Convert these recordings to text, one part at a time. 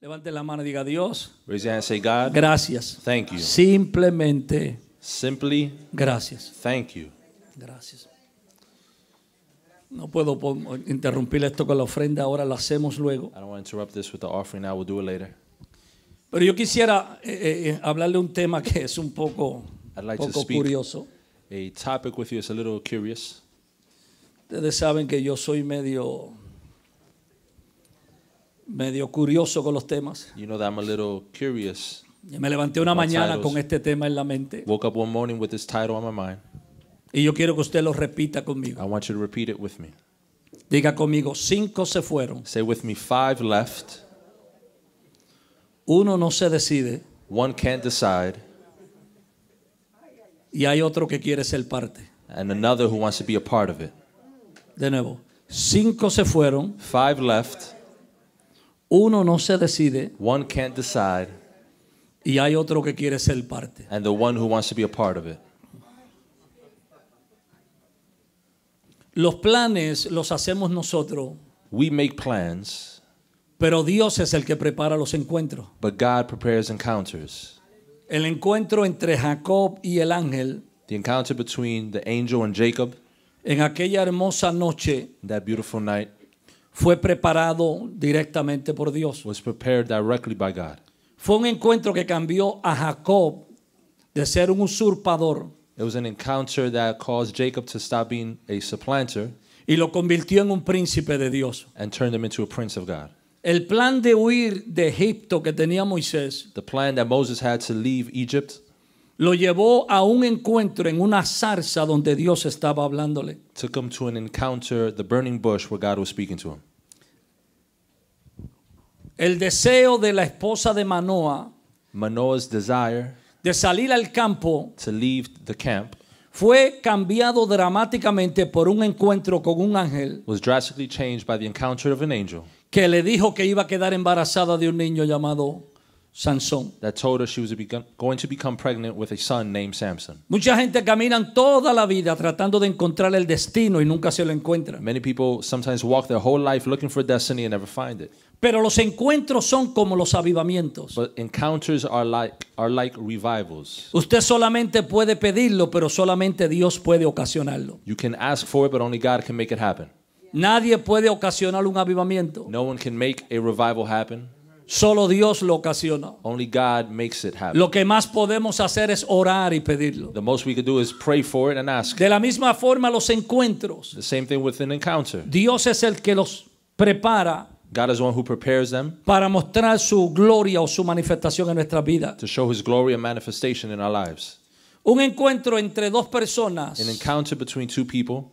Levante la mano y diga: Dios, Raise your hand and say, God, gracias. thank you. Simplemente Simply, gracias. thank you. Gracias. No puedo interrumpir esto con la ofrenda, ahora lo hacemos luego. I don't want to interrupt this with the offering now. We'll do it later. Pero yo quisiera hablarle un tema que es un poco I'd like to speak curioso. a topic with you. It's a little curious. Ustedes saben que yo soy medio curioso con los temas. You know that I'm a little curious. Y me levanté una mañana con este tema en la mente. Woke up one morning with this title on my mind. Y yo quiero que usted lo repita conmigo. I want you to repeat it with me. Diga conmigo: 5 se fueron. Say with me, 5 left. Uno no se decide. 1 can't decide. Y hay otro que quiere ser parte. And another who wants to be a part of it. De nuevo, 5 se fueron. 5 left. Uno no se decide. 1 can't decide. Y hay otro que quiere ser parte. And the one who wants to be a part of it. Los planes los hacemos nosotros, We make plans, pero Dios es el que prepara los encuentros. but God prepares encounters. El encuentro entre Jacob y el ángel The encounter between the angel and Jacob, en aquella hermosa noche that beautiful night, fue preparado directamente por Dios. was prepared directly by God. Fue un encuentro que cambió a Jacob de ser un usurpador It was an encounter that caused Jacob to stop being a supplanter y lo convirtió en un príncipe de Dios. and turned him into a prince of God. El plan de huir de Egipto que tenía Moisés The plan that Moses had to leave Egypt lo llevó a un encuentro en una zarza donde Dios estaba hablándole. took him to an encounter, the burning bush, where God was speaking to him. El deseo de la esposa de Manoah Manoah's desire de salir al campo to leave the camp fue cambiado dramáticamente por un encuentro con un ángel was drastically changed by the encounter of an angel que le dijo que iba a quedar embarazada de un niño llamado Sansón. that told her she was going to become pregnant with a son named Samson. Mucha gente camina toda la vida tratando de encontrar el destino y nunca se lo encuentra. Many people sometimes walk their whole life looking for destiny and never find it. Pero los encuentros son como los avivamientos. But encounters are like revivals. Usted solamente puede pedirlo, pero solamente Dios puede ocasionarlo. You can ask for it, but only God can make it happen. Nadie puede ocasionar un avivamiento. No one can make a revival happen. Solo Dios lo ocasiona. Only God makes it happen. Lo que más podemos hacer es orar y pedirlo. The most we could do is pray for it and ask. De la misma forma, los encuentros, The same thing with an encounter. Dios es el que los prepara God is the one who prepares them para mostrar su gloria o su manifestación en nuestra vida. to show His glory and manifestation in our lives. Un encuentro entre dos personas An encounter between 2 people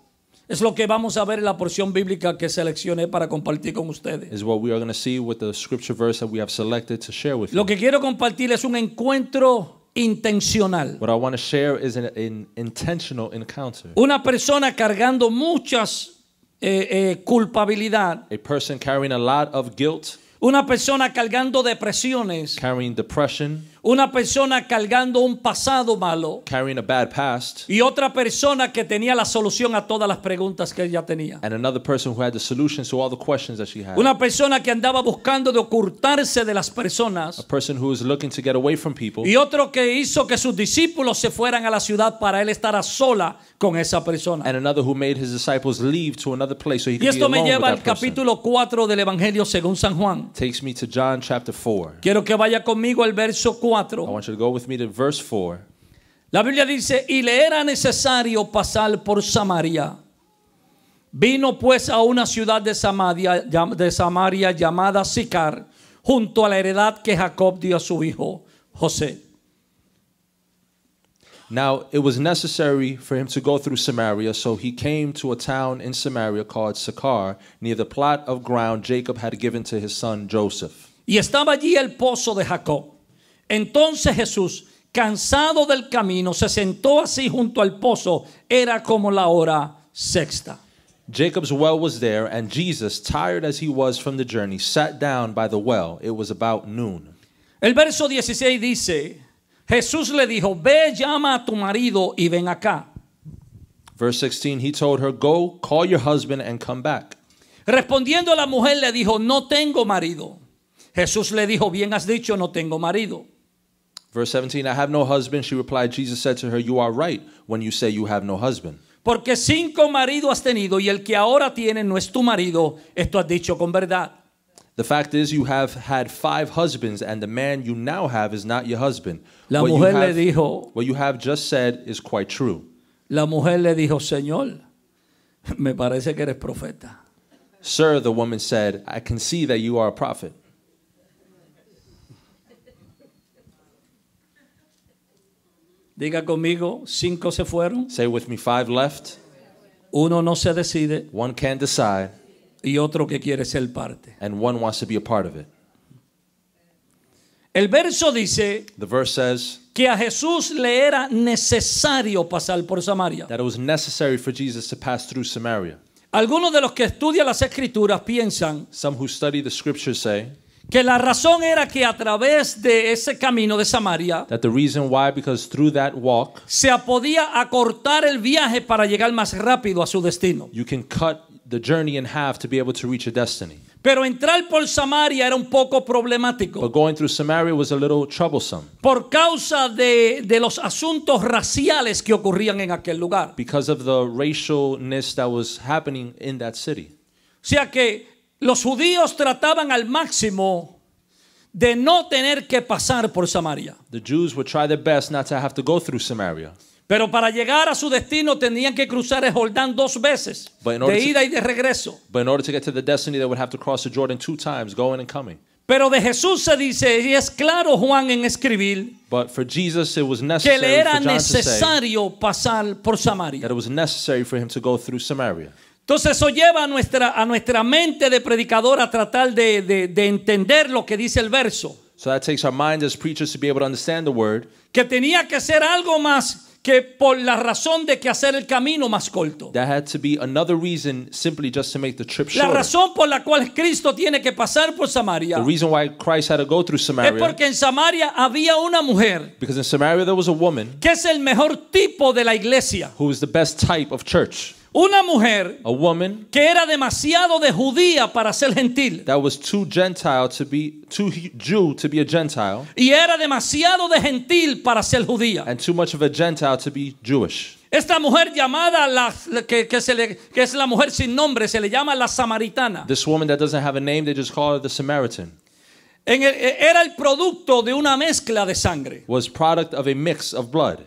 es lo que vamos a ver en la porción bíblica que seleccioné para compartir con ustedes. is what we are going to see with the scripture verse that we have selected to share with Lo you. que quiero compartir es un encuentro intencional. What I want to share is an intentional encounter. Una persona cargando muchas culpabilidad. A person carrying a lot of guilt, Una persona cargando depresiones. carrying depression, Una persona cargando un pasado malo. carrying a bad past, Y otra persona que tenía la solución a todas las preguntas que ella tenía. and another person who had the solutions to all the questions that she had. Una persona que andaba buscando de ocultarse de las A personas. person who was looking to get away from people, Y otro que hizo que sus discípulos se fueran a la ciudad para él estar a sola con esa persona. and another who made his disciples leave to another place so he Y could be esto me alone with lleva al that person. capítulo 4 del Evangelio según San Juan. Takes me to John chapter 4. Quiero que vaya conmigo al verso I 4. want you to go with me to verse 4. La Biblia dice: y le era necesario pasar por Samaria. Vino pues a una ciudad de Samaria llamada Sicar, junto a la heredad que Jacob dio a su hijo José. Now it was necessary for him to go through Samaria, so he came to a town in Samaria called Sychar, near the plot of ground Jacob had given to his son Joseph. Y estaba allí el pozo de Jacob. Entonces Jesús, cansado del camino, se sentó así junto al pozo. Era como la hora sexta. Jacob's well was there, and Jesus, tired as he was from the journey, sat down by the well. It was about noon. El verso 16 dice: Jesús le dijo: ve, llama a tu marido y ven acá. Verse 16, he told her, go, call your husband and come back. Respondiendo la mujer le dijo: no tengo marido. Jesús le dijo, bien has dicho, no tengo marido. Verse 17, I have no husband. She replied, Jesus said to her, you are right when you say you have no husband. Porque 5 maridos has tenido y el que ahora tiene no es tu marido. Esto has dicho con verdad. The fact is, you have had 5 husbands, and the man you now have is not your husband. La What mujer le dijo, what you have just said is quite true. la mujer le dijo, Señor, me parece que eres profeta. Sir, the woman said, I can see that you are a prophet. Diga conmigo, 5 se fueron, Say with me, 5 left. uno no se decide One can't decide, y otro que quiere ser parte. and one wants to be a part of it. El verso dice The verse says que a Jesús le era necesario pasar por Samaria. that it was necessary for Jesus to pass through Samaria. Algunos de los que estudian las Escrituras piensan Some who study the scriptures say que la razón era que a través de ese camino de Samaria that the reason why, because through that walk, se podía acortar el viaje para llegar más rápido a su destino. you can cut the journey in half to be able to reach your destiny. Pero entrar por Samaria era un poco problemático But going through Samaria was a little troublesome por causa de los asuntos raciales que ocurrían en aquel lugar. because of the racialness that was happening in that city. O sea que los judíos trataban al máximo de no tener que pasar por Samaria. The Jews would try their best not to have to go through Samaria. Pero para llegar a su destino tenían que cruzar el Jordán 2 veces, But in order de to- ida y de regreso. But in order to get to the destiny, they would have to cross the Jordan 2 times, going and coming. Pero de Jesús se dice, y es claro Juan en escribir, But for Jesus, it was que necessary le era for John to say necesario pasar por Samaria. that it was necessary for him to go through Samaria. Entonces eso lleva a nuestra mente de predicador a tratar de entender lo que dice el verso. So that takes our mind as preachers to be able to understand the word, Que tenía que ser algo más que por la razón de que hacer el camino más corto. that had to be another reason simply just to make the trip La shorter. razón por la cual Cristo tiene que pasar por Samaria The reason why Christ had to go through es Samaria, porque en Samaria había una mujer because in Samaria there was a woman que es el mejor tipo de la iglesia. who was the best type of church. Una mujer A woman que era demasiado de judía para ser gentil that was too Jew to be a Gentile, y era demasiado de gentil para ser judía. and too much of a Gentile to be Jewish. Esta mujer llamada que es la mujer sin nombre se le llama la samaritana. This woman that doesn't have a name, they just call her the Samaritan, Era el producto de una mezcla de sangre, was product of a mix of blood,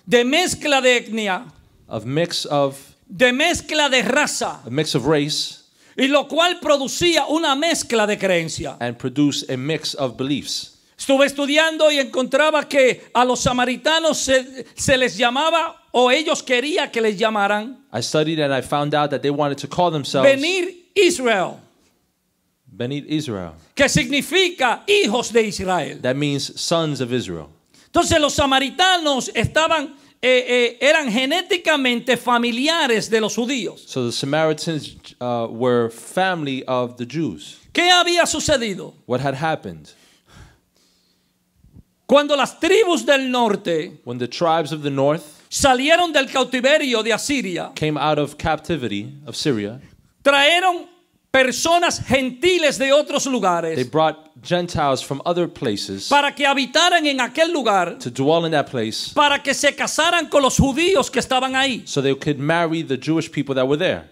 de mezcla de etnia, of mix of de mezcla de raza, a mix of race, y lo cual producía una mezcla de creencia. and produce a mix of beliefs. Estuve estudiando y encontraba que a los samaritanos se les llamaba, o ellos querían que les llamaran, I studied and I found out that they wanted to call themselves Benir Israel, Benit Israel. que significa hijos de Israel. That means sons of Israel. Entonces los samaritanos eran genéticamente familiares de los judíos. So the Samaritans were family of the Jews. ¿Qué había sucedido? What had happened? Cuando las tribus del norte When the tribes of the north salieron del cautiverio de Asiria, came out of captivity of Syria, trajeron personas gentiles de otros they lugares brought Gentiles from other places para que habitaran en aquel lugar, to dwell in that place para que se casaran con los judíos que estaban ahí. so they could marry the Jewish people that were there.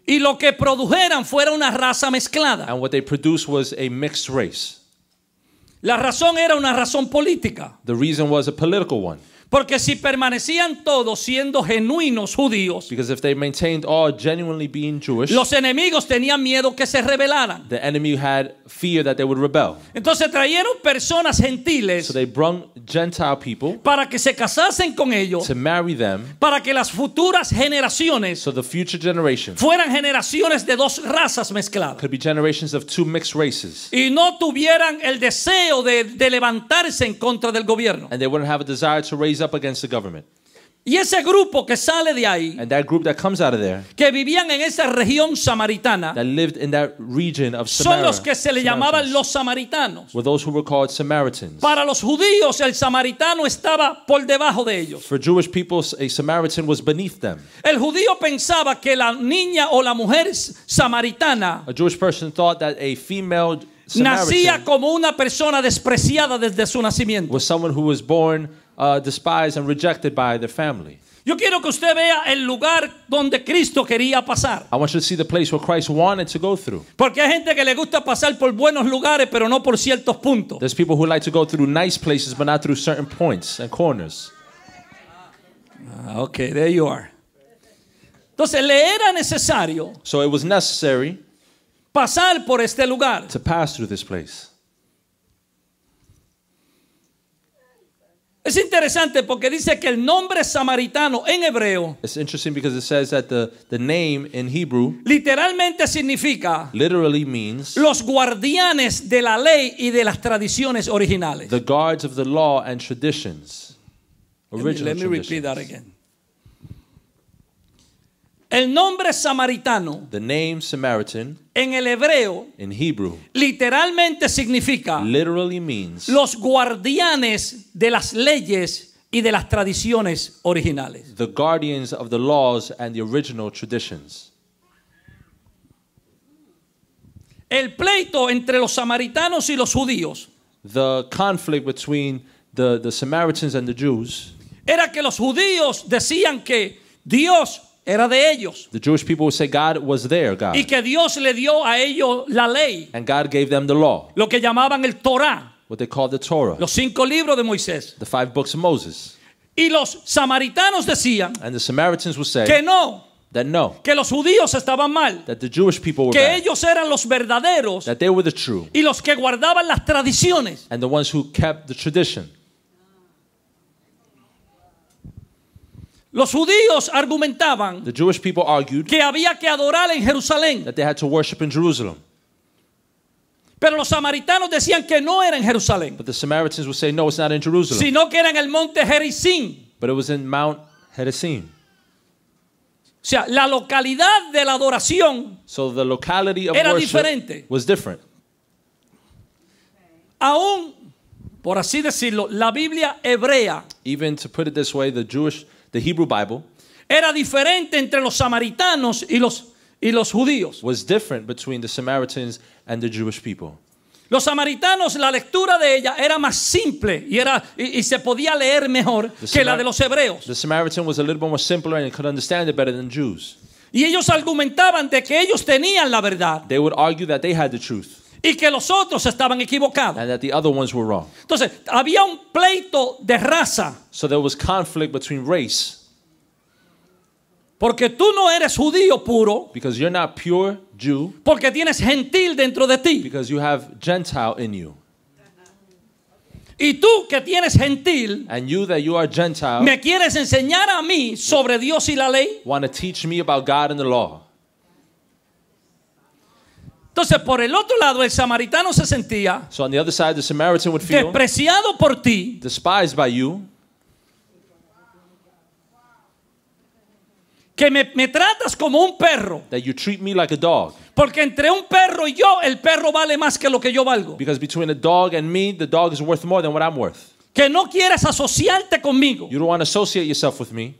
Y lo que produjeran fuera una raza mezclada. And what they produced was a mixed race. La razón era una razón política. The reason was a political one. Porque si permanecían todos siendo genuinos judíos, Because if they maintained all genuinely being Jewish, los enemigos tenían miedo que se rebelaran. the enemy had fear that they would rebel. Entonces trajeron personas gentiles So they brought Gentile people para que se casasen con ellos, to marry them para que las futuras generaciones so the future generations fueran generaciones de dos razas mezcladas could be generations of two mixed races. y no tuvieran el deseo de levantarse en contra del gobierno. And they wouldn't have a desire to raise up against the government. Y ese grupo que sale de ahí, And that group that comes out of there, que vivían en esa región samaritana, that lived in that region of son Samaria, los que se le llamaban Samaritans, los samaritanos. were those who were called Samaritans. Para los judíos el samaritano estaba por debajo de ellos. For Jewish people, a Samaritan was beneath them. El judío pensaba que la niña o la mujer samaritana A Jewish person thought that a female nacía como una persona despreciada desde su nacimiento. was someone who was born despised and rejected by their family. Yo quiero que usted vea el lugar donde Cristo quería pasar. I want you to see the place where Christ wanted to go through. Porque hay gente que le gusta pasar por buenos lugares, pero no por ciertos puntos. There's people who like to go through nice places, but not through certain points and corners. Okay, there you are. Entonces le era necesario So it was necessary pasar por este lugar. to pass through this place. Es interesante porque dice que el nombre samaritano en hebreo It's interesting because it says that the name in Hebrew literalmente significa literally means los guardianes de la ley y de las tradiciones originales. the guards of the law and traditions. Let me repeat traditions. that again. El nombre samaritano The name Samaritan en el hebreo in Hebrew literalmente significa literally means los guardianes de las leyes y de las tradiciones originales. the guardians of the laws and the original traditions. El pleito entre los samaritanos y los judíos The conflict between the Samaritans and the Jews, era que los judíos decían que Dios era de ellos the Jewish people would say God was their God, y que Dios le dio a ellos la ley, and God gave them the law, lo que llamaban el Torah, what they called the Torah, los 5 libros de Moisés. the 5 books of Moses. Y los samaritanos decían And the Samaritans would say que no, that no, que los judíos estaban mal, that the Jewish people were que bad, ellos eran los verdaderos that they were the true, y los que guardaban las tradiciones. and the ones who kept the tradition. Los judíos argumentaban The Jewish people argued que había que adorar en Jerusalén, that they had to worship in Jerusalem, pero los samaritanos decían que no era en Jerusalén, but the Samaritans would say no, it's not in Jerusalem, sino que era en el monte Gerizim. but it was in Mount Gerizim. O sea, la localidad de la adoración, So the locality of Era worship diferente. was different. aún, por así decirlo, la Biblia hebrea Even to put it this way, the Hebrew Bible era diferente entre los samaritanos y los judíos. was different between the Samaritans and the Jewish people. Los samaritanos, la lectura de ella era más simple y se podía leer mejor que la de los hebreos. The Samaritan was a little bit more simpler and could understand it better than Jews. Y ellos argumentaban de que ellos tenían la verdad They would argue that they had the truth y que los otros estaban equivocados. and that the other ones were wrong. Entonces, había un pleito de raza, So there was conflict between race, porque tú no eres judío puro, because you're not pure Jew, porque tienes gentil dentro de ti. because you have Gentile in you. Y tú que tienes gentil, And you that you are Gentile me quieres enseñar a mí sobre Dios y la ley. want to teach me about God and the law. Entonces, por el otro lado, el samaritano se sentía So on the other side, the Samaritan would feel despreciado por ti, despised by you, que me tratas como un perro, that you treat me like a dog. porque entre un perro y yo, el perro vale más que lo que yo valgo. Because between a dog and me, the dog is worth more than what I'm worth. Que no quieres asociarte conmigo. You don't want to associate yourself with me.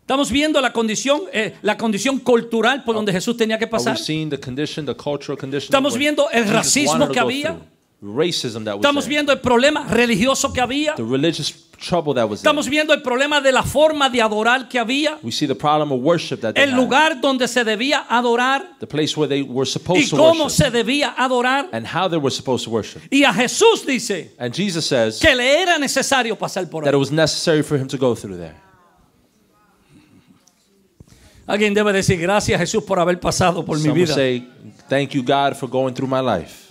Estamos viendo la condición cultural por donde Jesús tenía que Are pasar. we seeing the condition, the cultural condition? Estamos where viendo el Jesus racismo wanted to que go había. through, racism that was Estamos there, viendo el problema religioso que había. the religious trouble that was Estamos there. viendo el problema de la forma de adorar que había. We see the problem of worship that they El had, lugar donde se debía adorar the place where they were y supposed to cómo worship, se debía adorar. and how they were supposed to worship. Y a Jesús dice And Jesus says que le era necesario pasar por that it ahí. was necessary for him to go through there. Alguien debe decir gracias Jesús por haber pasado por mi Some will vida. say, thank you, God, for going through my life.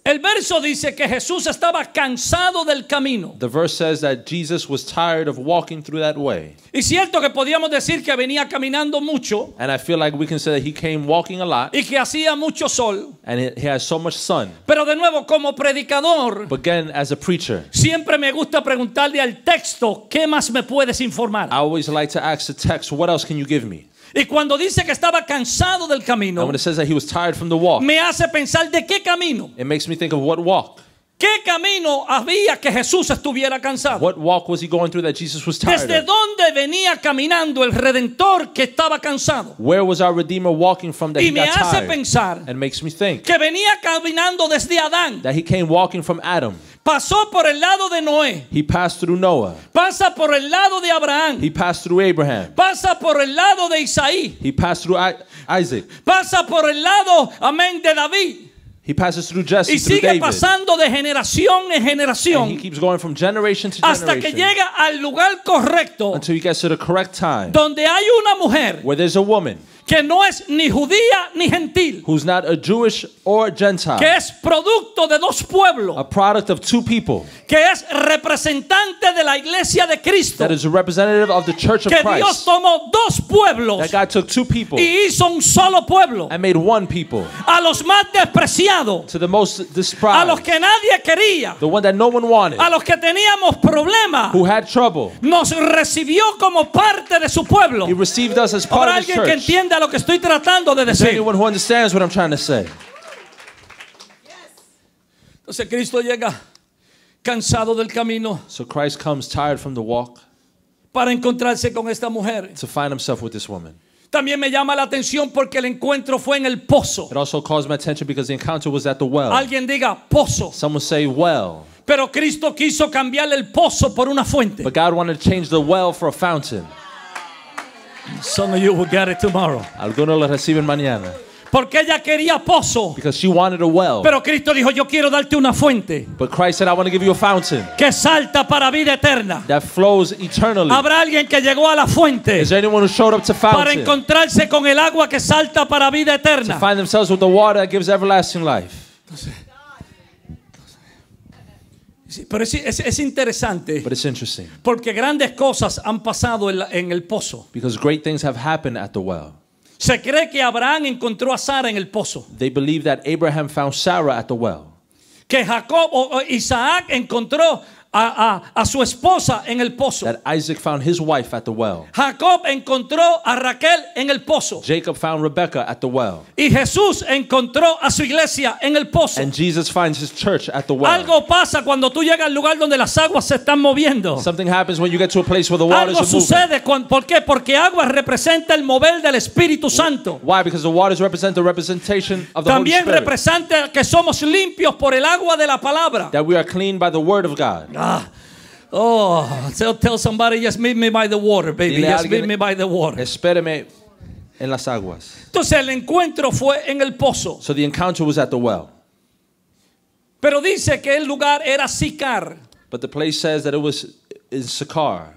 El verso dice que Jesús estaba cansado del camino. The verse says that Jesus was tired of walking through that way. Y cierto que podíamos decir que venía caminando mucho And I feel like we can say that he came walking a lot, y que hacía mucho sol. and he has so much sun. Pero de nuevo, como predicador, But again, as a preacher, siempre me gusta preguntarle al texto, ¿qué más me puedes informar? I always like to ask the text, what else can you give me? Y cuando dice que estaba cansado del camino, And when it says that he was tired from the walk, me hace pensar de qué camino. it makes me think of what walk. ¿Qué camino había que Jesús estuviera cansado? What walk was he going through that Jesus was tired ¿Desde of? dónde venía caminando el Redentor que estaba cansado? Where was our Redeemer walking from that Y he me got hace tired? pensar And makes me think que venía caminando desde Adán. that he came walking from Adam. Pasó por el lado de Noé. He passed through Noah. Pasa por el lado de Abraham. He passed through Abraham. Pasa por el lado de Isaí. He passed through Isaac. Pasa por el lado, amén, de David. He passes through Jesse, Y through sigue David. pasando de generación en And he generación keeps going from generation to hasta que generation llega al lugar correcto until he gets to the correct time donde hay una mujer where there's a woman que no es ni judía ni gentil, who's not a Jewish or Gentile, que es producto de dos pueblos, a product of two people, que es representante de la iglesia de Cristo, that is a representative of the church of que Dios Christ, tomó dos pueblos that God took two people y hizo un solo pueblo, and made one people, a los más despreciados, to the most a despised, los que nadie quería, the one that no one wanted, a los que teníamos problemas, who had trouble. nos recibió como parte de su pueblo. He received us as part Habrá of his alguien que church. entienda lo que estoy tratando de Is there decir. anyone who understands what I'm trying to say? Entonces Cristo llega cansado del camino So Christ comes tired from the walk para encontrarse con esta mujer. to find himself with this woman. También me llama la atención porque el encuentro fue en el pozo. It also calls my attention because the encounter was at the well. Alguien diga pozo. Someone say well, Pero Cristo quiso cambiar el pozo por una fuente. but God wanted to change the well for a fountain. Some of you will get it tomorrow. Algunos lo reciben mañana. Porque ella quería pozo. Because she wanted a well. Pero Cristo dijo, yo quiero darte una fuente But Christ said, I want to give you a fountain que salta para vida eterna. that flows eternally. Habrá alguien que llegó a la fuente Is there anyone who showed up to para fountain to encontrarse con el agua que salta para vida eterna. find themselves with the water that gives everlasting life? Sí, pero es interesante But it's interesting porque grandes cosas han pasado en el pozo. because great things have happened at the well. Se cree que Abraham encontró a Sara en el pozo, They believe that Abraham found Sarah at the well, que Jacob o Isaac encontró a su esposa en el pozo. that Isaac found his wife at the well, Jacob encontró a Raquel en el pozo. Jacob found Rebekah at the well, Y Jesús encontró a su iglesia en el pozo. and Jesus finds his church at the well. Algo pasa cuando tú llegas al lugar donde las aguas se están moviendo. Something happens when you get to a place where the waters Algo are moving. sucede. ¿Por qué? Porque agua representa el mover del Espíritu Santo. Why? Because the waters represent the representation of the Holy También Spirit. representa que somos limpios por el agua de la palabra. That we are clean by the word of God. Oh, tell somebody, just meet me by the water, baby. Dile a Just meet alguien, me by the water. Espéreme en las aguas. Entonces el encuentro fue en el pozo. So the encounter was at the well. Pero dice que el lugar era Sicar. But the place says that it was in Sychar.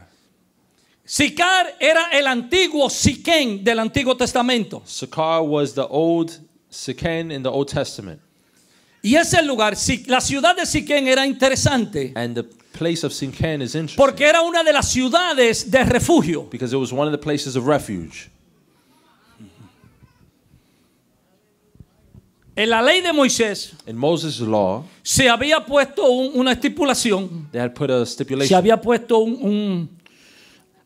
Sicar era el antiguo Siquén del Antiguo Testamento. Sychar was the old Sichén in the Old Testament. Y ese lugar, la ciudad de Siquén era interesante And the place of Sichén is interesting porque era una de las ciudades de refugio. because it was one of the places of refuge. En la ley de Moisés In Moses' law, se había puesto una estipulación, they had put a se stipulation había puesto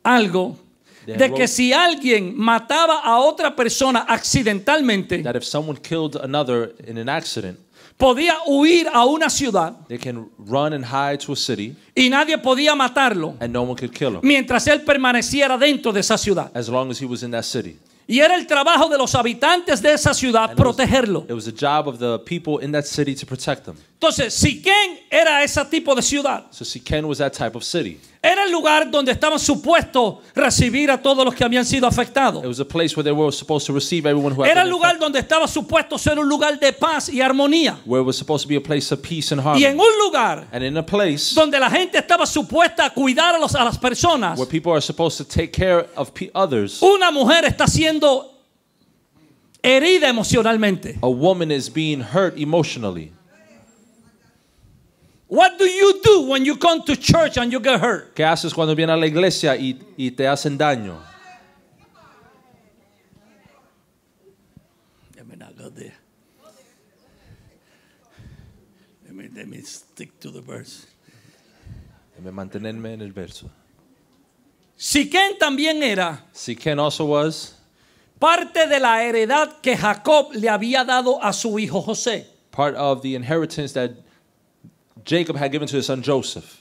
algo de que si alguien mataba a otra persona accidentalmente, that if someone killed another in an accident, podía huir a una ciudad they can run and hide to a city y nadie podía matarlo and no one could kill him mientras él permaneciera dentro de esa ciudad. as long as he was in that city. Y era el trabajo de los habitantes de esa ciudad protegerlo. It was the job of the people in that city to protect them. Entonces, Siquén era ese tipo de ciudad. So Sichén was that type of city. Era el lugar donde estaban supuestos recibir a todos los que habían sido afectados. It was a place where they were supposed to receive everyone who had Era el been lugar affected, donde estaba supuesto ser un lugar de paz y armonía. where it was supposed to be a place of peace and Y harmony. en un lugar And in a place donde la gente estaba supuesta a cuidar a las personas, where people are supposed to take care of others, una mujer está siendo herida emocionalmente. a woman is being hurt emotionally. What do you do when you come to church and you get hurt? ¿Qué haces cuando vienes a la iglesia y te hacen daño? Let me not go there. Let me stick to the verse. Déjame mantenerme en el verso. Siquén también era Sichén also was parte de la heredad que Jacob le había dado a su hijo José. part of the inheritance that Jacob had given to his son Joseph.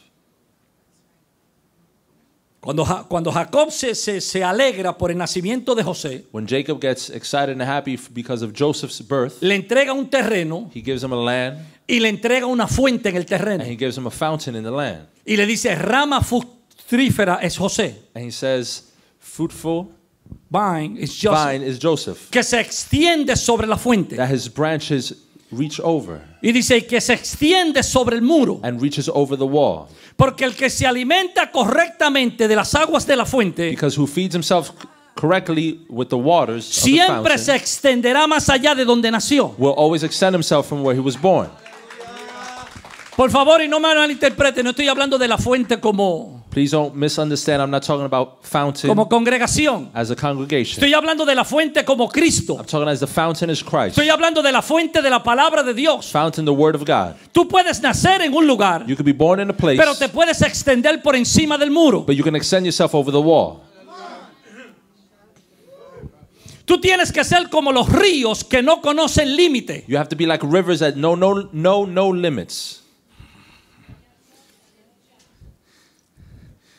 Cuando Jacob se alegra por el nacimiento de José, When Jacob gets excited and happy because of Joseph's birth, le entrega un terreno he gives him a land y le entrega una fuente en el terreno. and he gives him a fountain in the land. Y le dice, rama fructífera es José. And he says, fruitful Vine is Joseph. vine is Joseph, Que se extiende sobre la fuente. that his branches reach over Y dice que se extiende sobre el muro. and reaches over the wall. Porque el que se alimenta correctamente de las aguas de la fuente Because who feeds himself correctly with the waters of the siempre se fountain extenderá más allá de donde nació. will always extend himself from where he was born. Por favor, y no me malinterpreten, no estoy hablando de la fuente como Please don't misunderstand. I'm not talking about fountain congregación. as a congregation. Estoy hablando de la fuente como Cristo. I'm talking as the fountain is Christ. Estoy hablando de la fuente de la palabra de Dios. Fountain, the word of God. Tú puedes nacer en un lugar, You could be born in a place, pero te puedes extender por encima del muro. but you can extend yourself over the wall. Tú tienes que ser como los ríos que no conocen límite. You have to be like rivers that know no limits.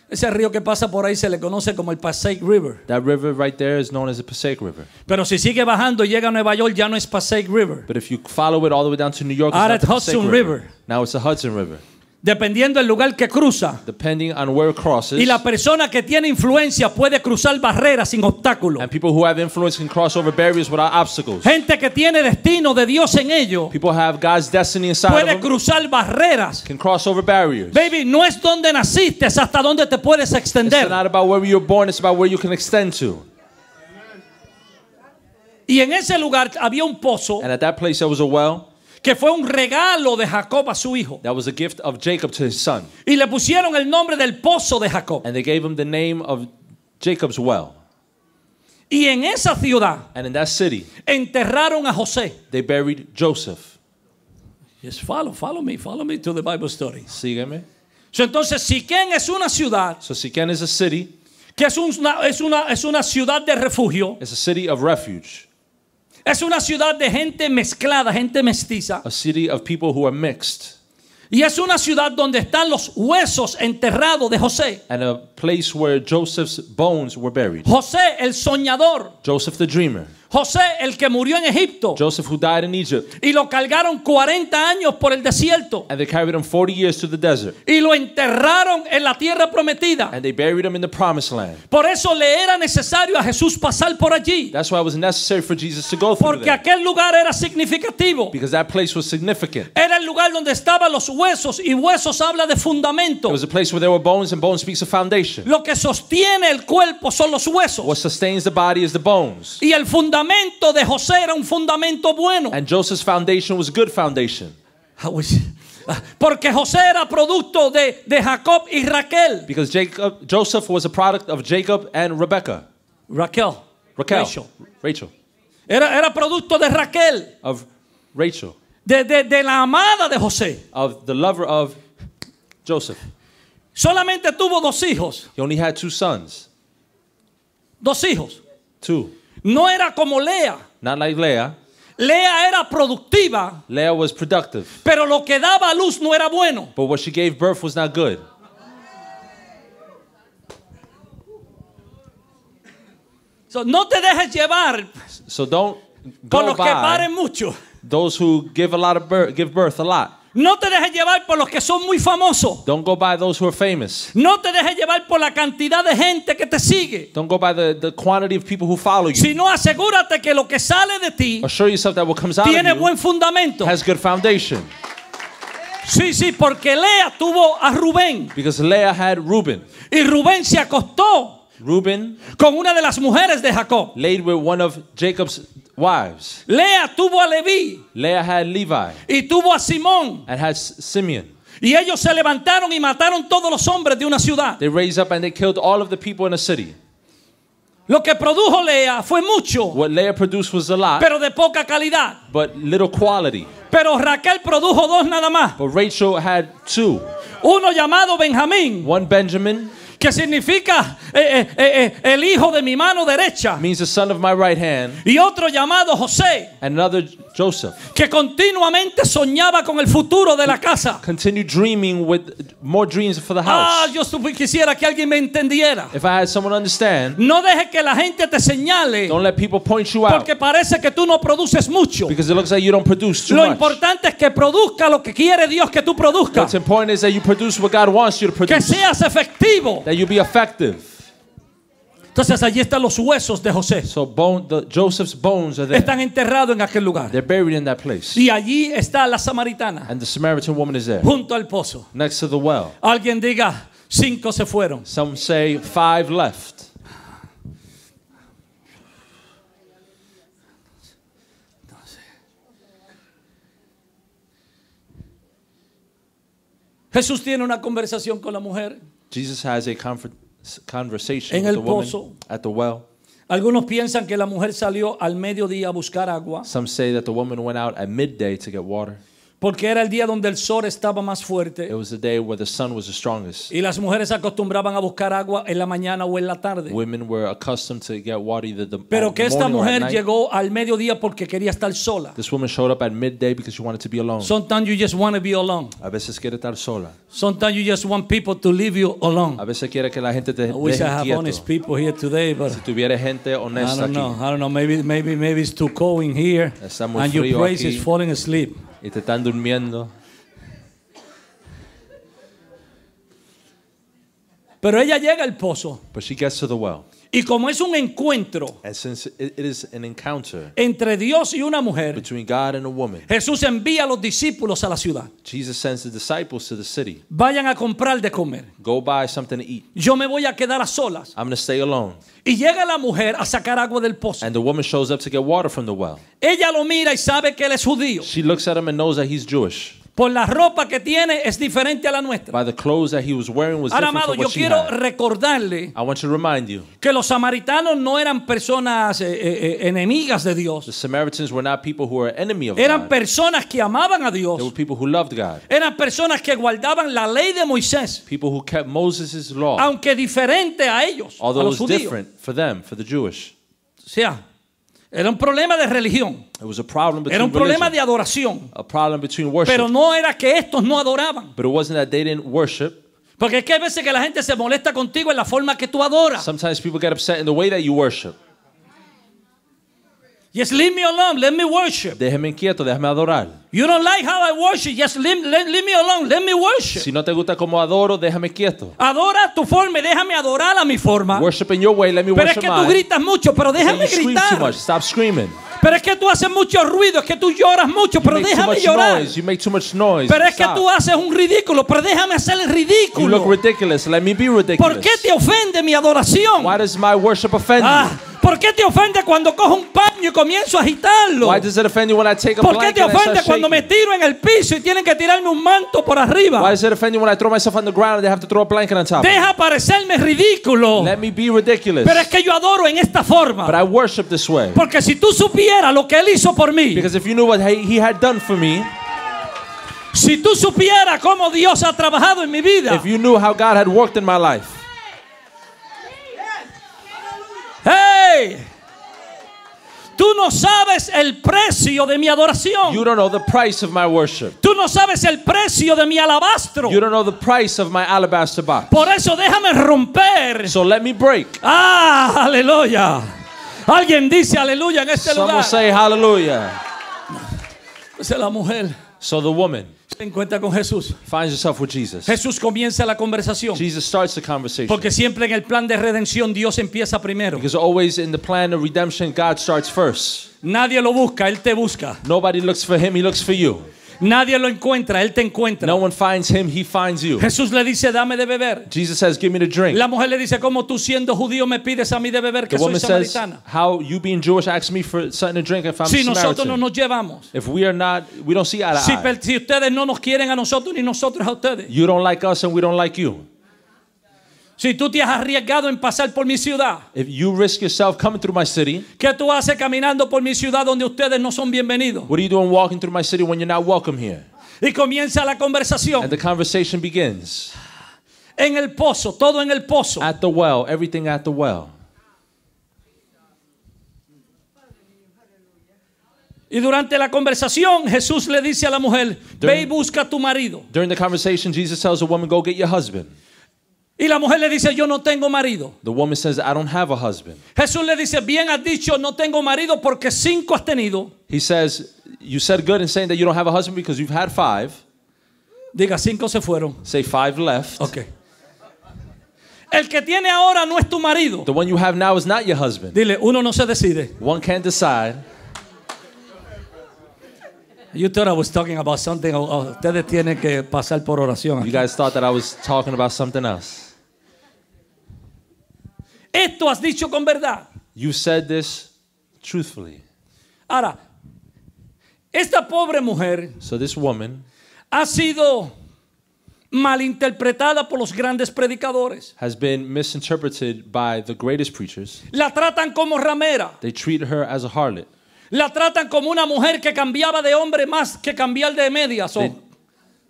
Ese río que pasa por ahí se le conoce como el Passaic River. That river right there is known as the Passaic River. Pero si sigue bajando y llega a Nueva York, ya no es Passaic River. But if you follow it all the way down to New York, it's Ahora not the es Passaic Hudson River. River. Now it's the Hudson River. Dependiendo del lugar que cruza. Depending on where it crosses. Y la persona que tiene influencia puede cruzar barreras sin obstáculos. And people who have influence can cross over barriers without obstacles. Gente que tiene destino de Dios en ellos People have God's destiny inside of puede them, cruzar barreras. can cross over barriers. Baby, no es donde naciste, es hasta donde te puedes It's extender. not about where you're born, it's about where you can extend to. Y en ese lugar había un pozo And at that place there was a well que fue un regalo de Jacob a su hijo. that was a gift of Jacob to his son. Y le pusieron el nombre del pozo de Jacob. And they gave him the name of Jacob's well. Y en esa ciudad And in that city, enterraron a José. they buried Joseph. Yes, follow me to the Bible story. Sígueme. So, entonces, Siquén es una ciudad So Siquem is a city. que es una ciudad de refugio. It's a city of refuge. Es una ciudad de gente mezclada, gente mestiza. A city of people who are mixed. Y es una ciudad donde están los huesos enterrados de José. And a place where Joseph's bones were buried. José, el soñador. Joseph the dreamer. José, el que murió en Egipto. Joseph who died in Egypt. Y lo cargaron 40 años por el desierto. And they carried him 40 years to the desert. Y lo enterraron en la tierra prometida. And they buried him in the promised land. Por eso le era necesario a Jesús pasar por allí. That's why it was necessary for Jesus to go through Porque there. aquel lugar era significativo. Because that place was significant. Era el lugar donde estaban los huesos. Y huesos habla de fundamento. It was a place where there were bones, and bones speaks of foundation. Lo que sostiene el cuerpo son los huesos. What sustains the body is the bones. Y el fundamento de José era un fundamento bueno. And Joseph's foundation was good foundation. Porque José era producto de Jacob y Raquel. Because Joseph was a product of Jacob and Rebecca. Raquel. Rachel. Era producto de Raquel. Of Rachel. De la amada de José. Of the lover of Joseph. Solamente tuvo 2 hijos. He only had 2 sons. 2 hijos. 2. No era como Lea. Not like Leah. Lea era productiva, Leah was productive. pero lo que daba a luz no era bueno. But what she gave birth was not good. So, no te dejes llevar So don't por go los que by paren mucho. those who give birth a lot. No te dejes llevar por los que son muy famosos. Don't go by those who are famous. No te dejes llevar por la cantidad de gente que te sigue. Don't go by the quantity of people who follow you. Sino asegúrate que lo que sale de ti Assure yourself that what comes out tiene of you buen fundamento. has good foundation. Sí, porque Lea tuvo a Rubén. Because Leah had Reuben. Y Rubén se acostó Reuben con una de las mujeres de Jacob. laid with one of Jacob's wives. Lea tuvo a Leví. Leah had Levi Y tuvo a Simón. and had Simeon. Y ellos se levantaron y mataron todos los hombres de una ciudad. They raised up and they killed all of the people in a city. Lo que produjo Lea fue mucho, What Leah produced was a lot, pero de poca calidad. but little quality. Pero Raquel produjo 2 nada más. But Rachel had 2. Uno llamado Benjamín, One Benjamin que significa el hijo de mi mano derecha. means the son of my right hand, Y otro llamado José, and another Joseph que continuamente soñaba con el futuro de la casa. continued dreaming with more dreams for the house. Yo quisiera que alguien me entendiera. If I had someone understand, No dejes que la gente te señale don't let people point you out porque parece que tú no produces mucho. because it looks like you don't produce too Lo much. importante es que produzca lo que quiere Dios que tú produzcas. What's important is that you produce what God wants you to Que produce, seas efectivo. that you be effective. Entonces allí están los huesos de José. So Joseph's bones are there. Están enterrados en aquel lugar. They're buried in that place. Y allí está la samaritana And the Samaritan woman is there, junto al pozo. next to the well. Alguien diga, 5 se fueron. Some say 5 left. Jesús tiene una conversación con la mujer. Jesus has a conversation En with el the woman pozo. at the well. Algunos piensan que la mujer salió al mediodía a buscar agua Some say that the woman went out at midday to get water. porque era el día donde el sol estaba más It fuerte was the day where the sun was the strongest. y las mujeres se acostumbraban a buscar agua en la mañana o en la tarde. Women were accustomed to get water either Pero at que the esta morning or at mujer night. llegó al mediodía porque quería estar sola. This woman showed up at midday because she wanted to be alone. Sometimes you just want to be alone. A veces quiere estar sola. Sometimes you just want people to leave you alone. A veces quiere que la gente te I wish I deje have honest quieto. people here today, but Si tuviera gente I honesta don't know. aquí I don't know. Maybe it's too cold in here, Está muy and your frío praise aquí. is falling asleep. y te están durmiendo. Pero ella llega al pozo But she gets to the well. y como es un encuentro And since it is an encounter entre Dios y una mujer, between God and a woman, Jesús envía a los discípulos a la ciudad. Jesus sends the disciples to the city. Vayan a comprar de comer. Go buy something to eat. Yo me voy a quedar a solas. I'm going to stay alone. Y llega la mujer a sacar agua del pozo. And the woman shows up to get water from the well. Ella lo mira y sabe que él es judío. She looks at him and knows that he's Jewish. Por la ropa que tiene es diferente a la nuestra. By the clothes that he was wearing was Ahora, different amado, from yo what she quiero had. recordarle I want to remind you, que los samaritanos no eran personas enemigas de the Dios. Samaritans were not people who were enemy of Eran God. personas que amaban a They were Dios. people who loved God. Eran personas que guardaban la ley de Moisés, People who kept Moses' law. aunque diferente a ellos, a Although it los was judíos. different for them, for the Jewish. O sea, era un problema de religión, It was a problem era un between problema de religion, adoración, a problem between worship. pero no era que estos no adoraban. But it wasn't that they didn't worship. Porque es que hay veces que la gente se molesta contigo en la forma que tú adoras. Sometimes people get upset in the way that you worship. Just leave me alone, let me worship. Déjeme quieto, déjame adorar. You don't like how I worship, just leave me alone, let me worship. Si no te gusta como adoro, déjame quieto. Adora a tu forma y déjame adorar a mi forma. Worship in your way, let me Pero es worship que tú mine. gritas mucho, pero Then déjame you scream too gritar. much. Stop screaming. Pero es que tú haces mucho ruido, es que tú lloras mucho, You pero make too déjame much llorar. noise. You make too much noise. Pero es que Stop. tú haces un ridículo, pero déjame hacer el You ridículo. look ridiculous. Let me be ridiculous. ¿Por qué te ofende mi adoración? Why does my worship offend Ah, you? ¿por qué te ofende cuando cojo un paño y comienzo a agitarlo? Why does it offend you when I take a ¿Por qué blanket te and I ofende start cuando me shaking? tiro en el piso y tienen que tirarme un manto por arriba? Why does it offend you when I throw myself on the ground and they have to throw a blanket on top? Deja parecerme ridículo. Let me be ridiculous. Pero es que yo adoro en esta forma. But I worship this way. Porque si tú supieras lo que Él hizo por mí, Because if you knew what he had done for me, si tú supieras cómo Dios ha trabajado en mi vida, if you knew how God had worked in my life, ¡hey! Tú no sabes el precio de mi adoración. you don't know the price of my worship. Tú no sabes el precio de mi alabastro. You don't know the price of my alabaster box. Por eso déjame romper. So let me break. ¡Ah, aleluya! Alguien dice aleluya en este Someone lugar. say hallelujah. Entonces la mujer So the woman se encuentra con Jesús. finds herself with Jesus. Jesús comienza la conversación. Jesus starts the conversation. Porque siempre en el plan de redención Dios empieza primero. Because always in the plan of redemption, God starts first. Nadie lo busca, Él te busca. Nobody looks for him, he looks for you. Nadie lo encuentra, Él te encuentra. No one finds him, he finds you. Jesús le dice, dame de beber. Jesus says, give me the drink. La mujer le dice, ¿cómo tú siendo judío me pides a mí de beber que The soy woman says, samaritana? how you being Jewish asks me for something to drink if I'm Si nosotros no Samaritan. nos llevamos. If we are not, we don't see eye to Si, eye. si ustedes no nos quieren a nosotros ni nosotros a ustedes. You don't like us and we don't like you. Si tú te has arriesgado en pasar por mi ciudad. If you risk yourself coming through my city, ¿Qué tú haces caminando por mi ciudad donde ustedes no son bienvenidos? what are you doing walking through my city when you're not welcome here? Y comienza la conversación. And the conversation begins. En el pozo, todo en el pozo. At the well, everything at the well. Y durante la conversación Jesús le dice a la mujer, ve y busca a tu marido. During the conversation, Jesus tells the woman, go get your husband. Y la mujer le dice, yo no tengo marido. The woman says, I don't have a husband. Jesús le dice, bien has dicho, no tengo marido porque 5 has tenido. He says, you said good in saying that you don't have a husband because you've had 5. Diga, 5 se fueron. Say 5 left. Ok. El que tiene ahora no es tu marido. The one you have now is not your husband. Dile, uno no se decide. One can't decide. You thought I was talking about something. Ustedes tienen que pasar por oración. You guys thought that I was talking about something else. Esto has dicho con verdad. You said this truthfully. Ahora, esta pobre mujer So this woman ha sido malinterpretada por los grandes predicadores. has been misinterpreted by the greatest preachers. La tratan como ramera. They treat her as a harlot. La tratan como una mujer que cambiaba de hombre más que cambiar de medias. They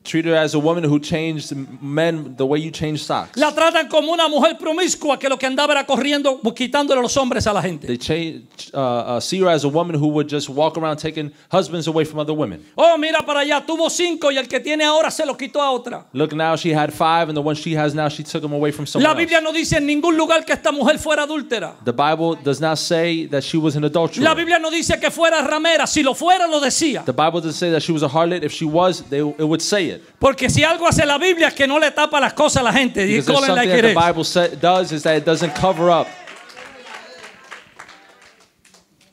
treat her as a woman who changed men the way you change socks. La tratan como una mujer promiscua que lo que andaba era corriendo, quitándole los hombres a la gente. They see her as a woman who would just walk around taking husbands away from other women. Oh, mira para allá, tuvo 5 y el que tiene ahora se lo quitó a otra. Look, now she had 5, and the one she has now, she took them away from someone La Biblia else. no dice en ningún lugar que esta mujer fuera adúltera. The Bible does not say that she was an adulterer. La Biblia no dice que fuera ramera. Si lo fuera, lo decía. The Bible doesn't say that she was a harlot. If she was, it would say it. Porque si algo hace la Biblia es que no le tapa las cosas a la gente. Y Because there's call it like something it that the is. Bible does is that it doesn't cover up.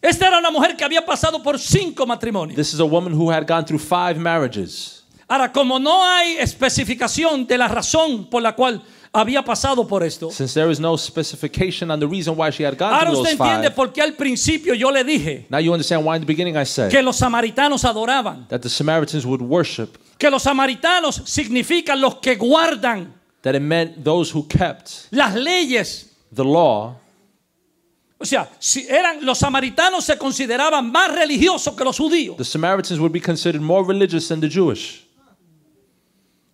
Esta era una mujer que había pasado por 5 matrimonios. This is a woman who had gone through 5 marriages. Ahora, como no hay especificación de la razón por la cual había pasado por esto, Since there is no specification on the reason why she had gone ahora through usted those entiende 5, por qué al principio yo le dije now you understand why in the beginning I said que los samaritanos adoraban. that the Samaritans would worship, Que los samaritanos significan los que guardan that it meant those who kept las leyes. the law. O sea, si eran los samaritanos se consideraban más religiosos que los judíos. The Samaritans would be considered more religious than the Jewish.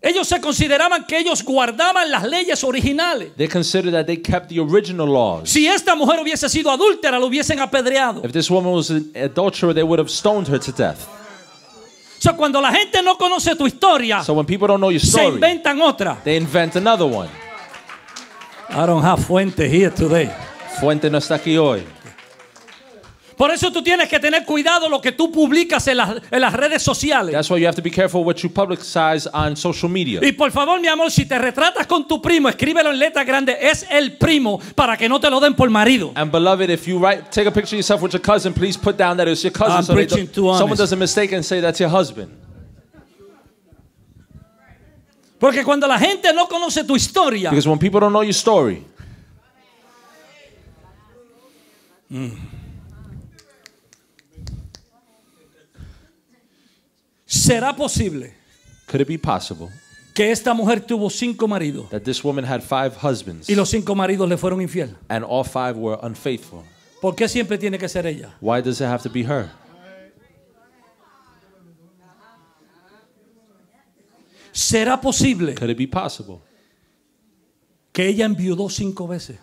Ellos se consideraban que ellos guardaban las leyes originales. They considered that they kept the original laws. Si esta mujer hubiese sido adúltera, lo hubiesen apedreado. If this woman was an adulterer, they would have stoned her to death. O sea, cuando la gente no conoce tu historia, So when people don't know your se story, inventan otra. they invent another one. I don't have fuente here today. Fuente no está aquí hoy. Por eso tú tienes que tener cuidado lo que tú publicas en las redes sociales. That's why you have to be careful what you publicize on social media. Y por favor, mi amor, si te retratas con tu primo, escríbelo en letra grande, es el primo, para que no te lo den por marido. And beloved, if you take a picture of yourself with your cousin, please put down that it's your cousin, I'm so they preaching too honest. someone doesn't mistake and say that's your husband. Porque cuando la gente no conoce tu historia, Because when people don't know your story, ¿será posible could it be possible que esta mujer tuvo 5 maridos that this woman had 5 husbands y los 5 maridos le fueron infiel? and all 5 were unfaithful? ¿Por qué siempre tiene que ser ella? Why does it have to be her? ¿Será posible Could it be possible que ella enviudó 5 veces?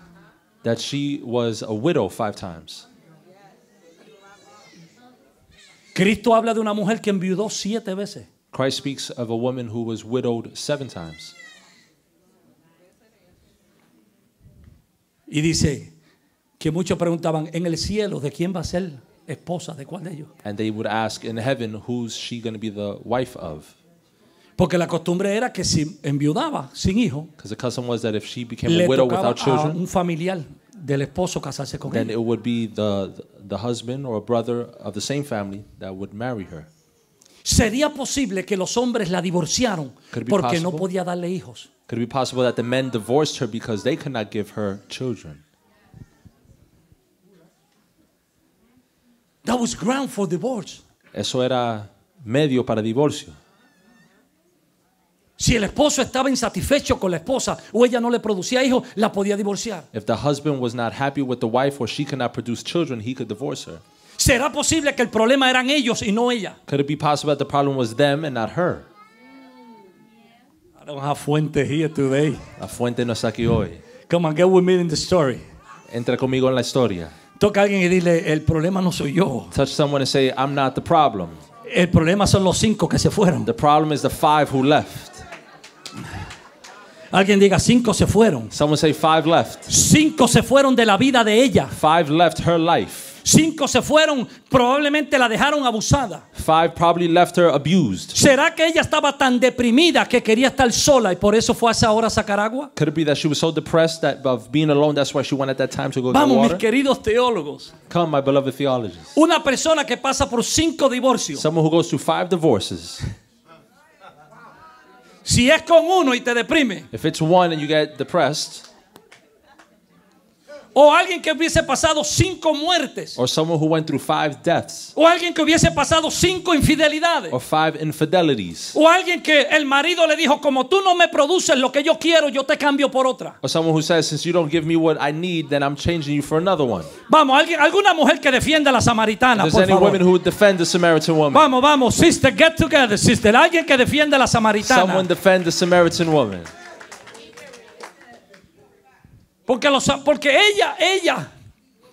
that she was a widow 5 times? Cristo habla de una mujer que enviudó 7 veces. Christ speaks of a woman who was widowed 7 times. Y dice que muchos preguntaban en el cielo de quién va a ser esposa, de cuál de ellos. And they would ask in heaven, who's she going to be the wife of? Porque la costumbre era que si enviudaba sin hijo, Because the custom was that if she became le a widow tocaba without a children, un familiar del esposo casarse con then ella. it would be the husband or a brother of the same family that would marry her. ¿Sería posible que los hombres la divorciaron Could it be porque no possible? podía darle hijos? Could it be possible that the men divorced her because they could not give her children? That was ground for divorce. Eso era medio para divorcio. Si el esposo estaba insatisfecho con la esposa o ella no le producía hijos, la podía divorciar. If the husband was not happy with the wife or she could not produce children, he could divorce her. ¿Será posible que el problema eran ellos y no ella? Could it be possible that the problem was them and not her? I don't have fuente here today. La fuente no está aquí hoy. Come on, get with me in the story. Entra conmigo en la historia. Toca a alguien y dile, el problema no soy yo. Touch someone and say, I'm not the problem. El problema son los 5 que se fueron. The problem is the 5 who left. Alguien diga, 5 se fueron. Someone say 5 left. 5 se fueron de la vida de ella. 5 left her life. 5 se fueron, probablemente la dejaron abusada. 5 probably left her abused. ¿Será que ella estaba tan deprimida que quería estar sola y por eso fue a esa hora a sacar agua? Could it be that she was so depressed that of being alone, that's why she went at that time to go get Vamos, mis water? queridos teólogos. Come, my beloved theologists. Una persona que pasa por 5 divorcios. Someone who goes through 5 divorces. Si es con uno y te deprime. If it's one and you get depressed. O alguien que hubiese pasado 5 muertes. Or someone who went through 5 deaths. O alguien que hubiese pasado 5 infidelidades. Or 5 infidelities. O alguien que el marido le dijo, como tú no me produces lo que yo quiero, yo te cambio por otra. Or someone who says, since you don't give me what I need, then I'm changing you for another one. Vamos, alguna mujer que defienda a la samaritana, There's por any favor. women who would defend the Samaritan woman. Vamos, vamos, sister, get together, sister. Alguien que defienda a la samaritana. Someone defend the Samaritan woman. Porque ella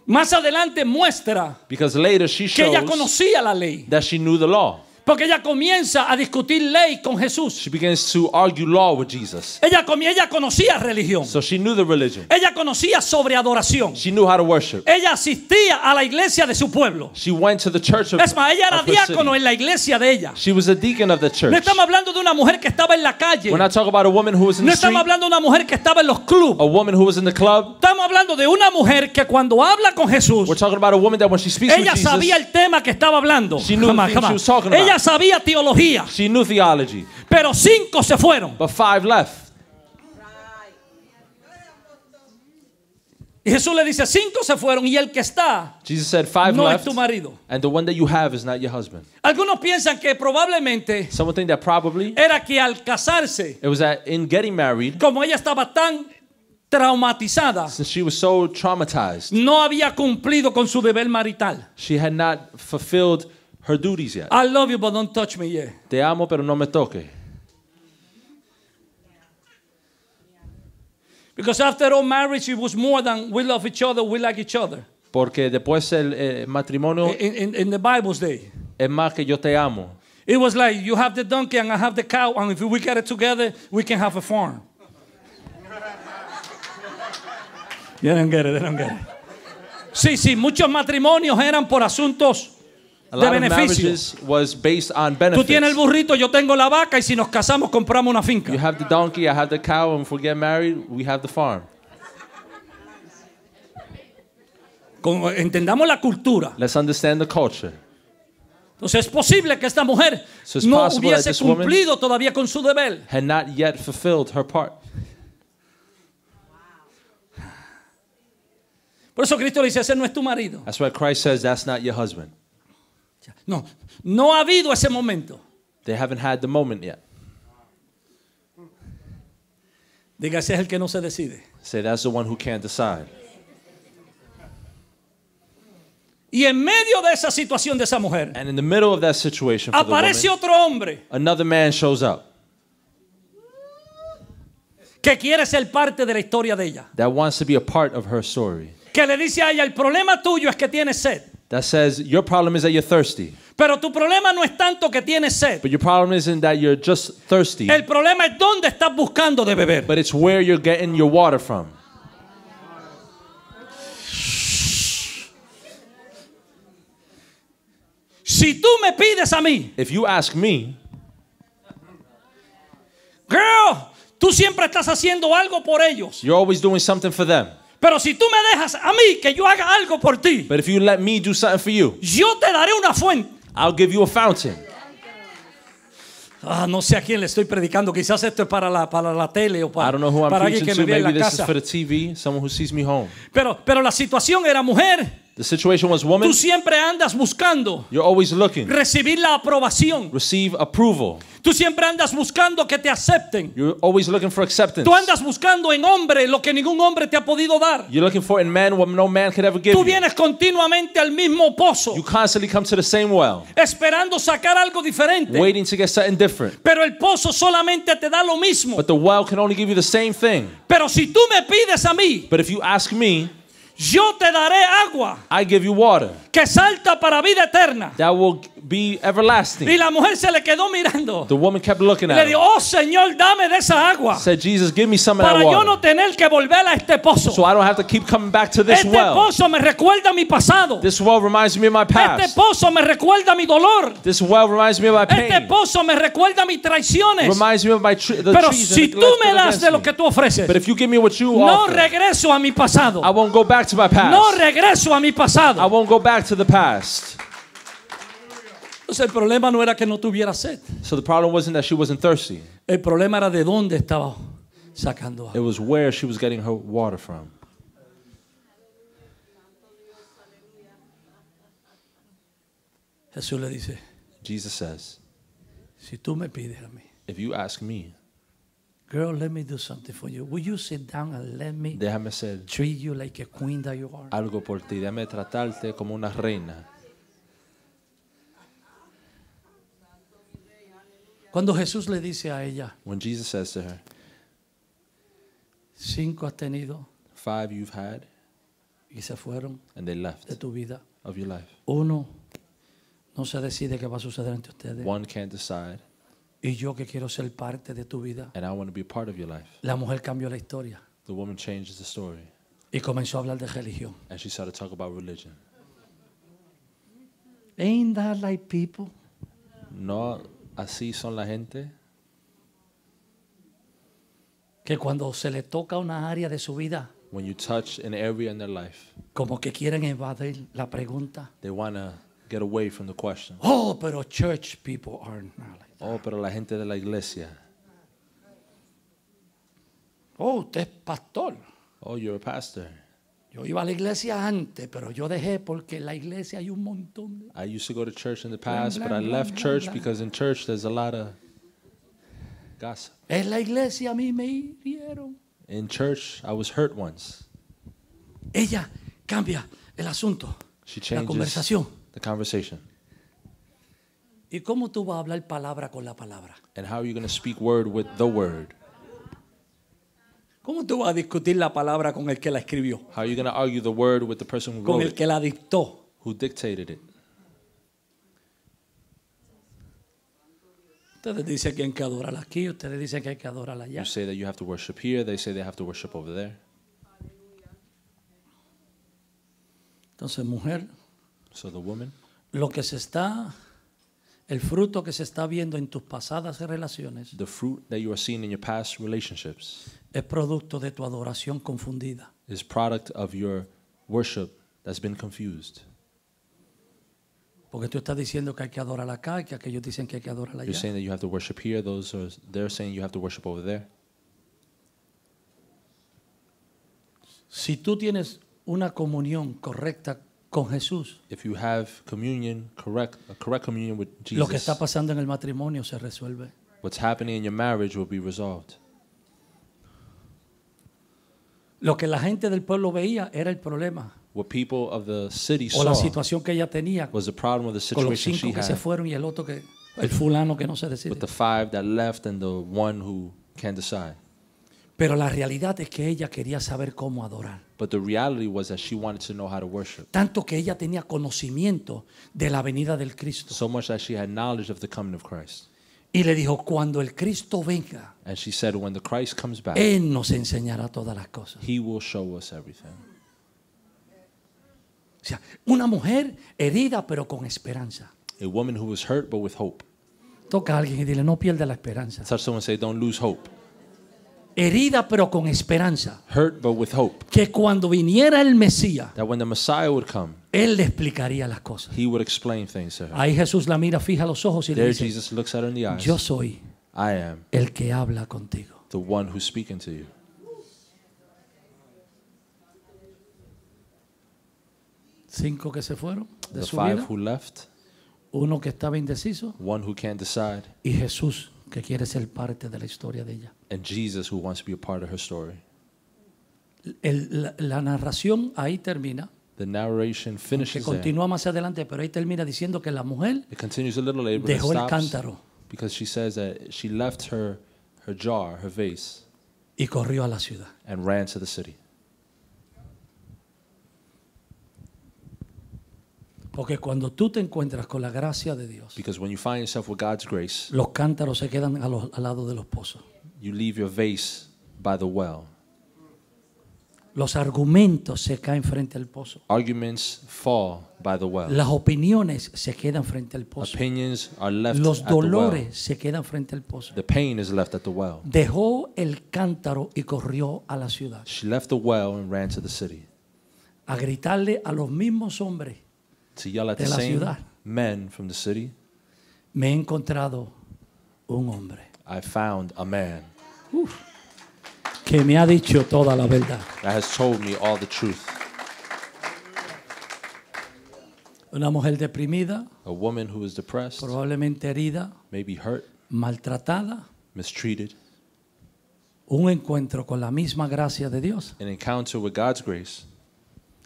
más adelante muestra Because later she que ella shows conocía la ley. that she knew the law. Porque ella comienza a discutir ley con Jesús. She begins to argue law with Jesus. Ella conocía religión. So she knew the religion. Ella conocía sobre adoración. She knew how to worship. Ella asistía a la iglesia de su pueblo. She went to the church of, Es más, ella era of her city. diácono en la iglesia de ella. She was a deacon of the church. No estamos hablando de una mujer que estaba en la calle. We're not talking about a woman who was in No the street, estamos hablando de una mujer que estaba en los clubes. a woman who was in the club. Estamos hablando de una mujer que cuando habla con Jesús, We're talking about a woman that when she speaks with ella Jesus, sabía el tema que estaba hablando. She knew the things she was talking about. Ella sabía teología. she knew theology. Pero 5 se fueron. But 5 left. Y Jesús le dice, 5 se fueron y el que está Jesus said 5 no es left, tu marido. and the one that you have is not your husband. Algunos piensan que probablemente Someone think that probably era que al casarse, it was that in getting married, como ella estaba tan traumatizada, since she was so traumatized, no había cumplido con su deber marital. she had not fulfilled her duties yet. I love you, but don't touch me yet. Te amo, pero no me toque. Because after all, marriage, it was more than we love each other, we like each other. Porque después el matrimonio In the Bible's day, es más que yo te amo. it was like you have the donkey and I have the cow, and if we get it together, we can have a farm. They don't get it. Sí, muchos matrimonios eran por asuntos A de lot of beneficio. marriages was based on Tú benefits. tienes el burrito, yo tengo la vaca, y si nos casamos compramos una finca. You have the donkey, I have the cow, and if we get married, we have the farm. Entendamos la cultura. Let's understand the culture. Entonces es posible que esta mujer So it's no possible that hubiese this woman cumplido todavía con su deber. Had not yet fulfilled her part. Por eso Cristo le dice, ese no es tu marido. That's why Christ says that's not your husband. No ha habido ese momento. They haven't had the moment yet. Diga, ese es el que no se decide. Say that's the one who can't decide. Y en medio de esa situación de esa mujer, And in the middle of that situation for the aparece woman, otro hombre another man shows up que quiere ser parte de la historia de ella. that wants to be a part of her story. Que le dice a ella, el problema tuyo es que tienes sed. That says your problem is that you're thirsty. Pero tu problema no es tanto que tienes sed. But your problem isn't that you're just thirsty. El problema es dónde estás buscando de beber. But it's where you're getting your water from. Si tú me pides a mí, If you ask me, girl, tú siempre estás haciendo algo por ellos. you're always doing something for them. Pero si tú me dejas a mí que yo haga algo por ti, But if you let me do something for you, yo te daré una fuente. I'll give you a fountain. No sé a quién le estoy predicando. Quizás esto es para la tele o I don't know who I'm para alguien preaching que me to. vea en Maybe la this is casa. for the TV, someone who sees me home. Pero la situación era, mujer, The situation was, woman, tú siempre andas buscando you're always looking. recibir la aprobación. Receive approval. Tú siempre andas buscando que te acepten. You're always looking for acceptance. Tú andas buscando en hombre lo que ningún hombre te ha podido dar. You're looking for in man what no man could ever give Tú you. vienes continuamente al mismo pozo, You constantly come to the same well, esperando sacar algo diferente. waiting to get something different. Pero el pozo solamente te da lo mismo. But the well can only give you the same thing. Pero si tú me pides a mí, But if you ask me, yo te daré agua I give you water que salta para vida eterna. that will be everlasting. Y la mujer se le quedó mirando. The woman kept looking Y at le him. dijo, oh Señor, dame de esa agua Said, Jesus, give me some of para that yo water no tener que volver a este pozo. so I don't have to keep coming back to this Este well. pozo me recuerda mi pasado. This well reminds me of my Este past. pozo me recuerda mi dolor. This well reminds me of my Este pain. pozo me recuerda mis traiciones. Reminds me of my the Pero trees si that tú left me das against de lo me. que tú ofreces, But if you give me what you no offer, regreso a mi pasado. I won't go back to my past. No regreso a mi I pasado. won't go back to the past. Entonces el problema no era que no tuviera sed. So the problem wasn't that she wasn't thirsty. El problema era de dónde estaba sacando It agua. was where she was getting her water from. Jesús le dice, Jesus says, si tú me pides a mí, if you ask me, girl, let me do something for you. Will you sit down and let me déjame ser treat you like a queen that you are? algo por ti, déjame tratarte como una reina. Cuando Jesús le dice a ella, When Jesus says to her, 5 has tenido 5 you've had, y se fueron and they left de tu vida. of your life. 1 no se decide qué va a suceder entre ustedes. 1 can't decide, Y yo que quiero ser parte de tu vida. and I want to be a part of your life. La mujer cambió la historia The woman changes the story, y comenzó a hablar de religión. and she started to talk about religion. Ain't that like people? No, así son la gente, Que cuando se le toca una área de su vida, when you touch an area in their life, como que quieren evadir la pregunta. they want to get away from the question. Oh, pero church people are not like that. Oh, pero la gente de la iglesia. Oh, usted es pastor. Oh, you're a pastor. Yo iba a la iglesia antes, pero yo dejé porque en la iglesia hay un montón de... I used to go to church in the past, blah, but I blah, left blah, church blah. because in church there's a lot of gossip. En la iglesia a mí me hirieron. In church, I was hurt once. Ella cambia el asunto, She la changes conversación. the conversation. ¿Y cómo tú vas a hablar palabra con la palabra? And how are you going to speak word with the word? ¿Cómo tú vas a discutir la palabra con el que la escribió? How are you going to argue the word with the person who Con wrote el it, que la dictó. who dictated it? Ustedes dicen que hay que adorar aquí, ustedes dicen que hay que adorar allá. You say that you have to worship here. They say they have to worship over there. Entonces, mujer, So the woman, lo que se está, el fruto que se está viendo en tus pasadas relaciones the fruit that you are seeing in your past relationships es producto de tu adoración confundida. is product of your worship that's been confused. Porque tú estás diciendo que hay que adorar acá y que aquellos dicen que hay que adorar You're allá. saying that you have to worship here. They're saying you have to worship over there. Si tú tienes una comunión correcta con Jesús, If you have communion, a correct communion with lo que Jesus, está pasando en el matrimonio se resuelve. what's happening in your marriage will be resolved. Lo que la gente del pueblo veía era el problema What people of the city o la saw situación que ella tenía was the problem with the con los situation 5 she que se had fueron y el otro que el fulano que no se decide. with the 5 that left and the one who can't decide. Pero la realidad es que ella quería saber cómo adorar. But the reality was that she wanted to know how to worship. Tanto que ella tenía conocimiento de la venida del Cristo. So much that she had knowledge of the coming of Christ. Y le dijo, cuando el Cristo venga, And she said, when the Christ comes back, Él nos enseñará todas las cosas. he will show us everything. O sea, una mujer herida pero con esperanza. A woman who was hurt but with hope. Toca a alguien y dile, no pierda la esperanza. Touch someone and say, don't lose hope. Herida pero con esperanza. Hurt but with hope. Que cuando viniera el Mesías, That when the Messiah would come, Él le explicaría las cosas. he would explain things to her. Ahí Jesús la mira, fija los ojos y le There dice, Jesus looks at her in the eyes. yo soy I am el que habla contigo. the one who's speaking to you. 5 que se fueron de The su 5 vida, who left, 1 que estaba indeciso one who can't decide, y Jesús que quiere ser parte de la historia de ella. and Jesus who wants to be a part of her story. La narración ahí termina, The narration que finishes there. continúa más adelante, pero ahí termina diciendo que la mujer It continues a little later, but it dejó el stops cántaro because she says that she left her jar, her vase, y corrió a la ciudad. and ran to the city. Porque cuando tú te encuentras con la gracia de Dios, Because when you find yourself with God's grace, los cántaros se quedan al lado de los pozos. you leave your vase by the well. Los argumentos se caen frente al pozo. Arguments fall by the well. Las opiniones se quedan frente al pozo. Opinions are left Los at the well. dolores se quedan frente al pozo. The pain is left at the well. Dejó el cántaro y corrió a la ciudad She left the well and ran to the city a gritarle a los mismos hombres: to yell at de the la same ciudad. men from the city. me he encontrado un hombre I found a man que me ha dicho toda la verdad. that has told me all the truth. Una mujer deprimida, A woman who is depressed, probablemente herida, maybe hurt, maltratada. mistreated. Un encuentro con la misma gracia de Dios An encounter with God's grace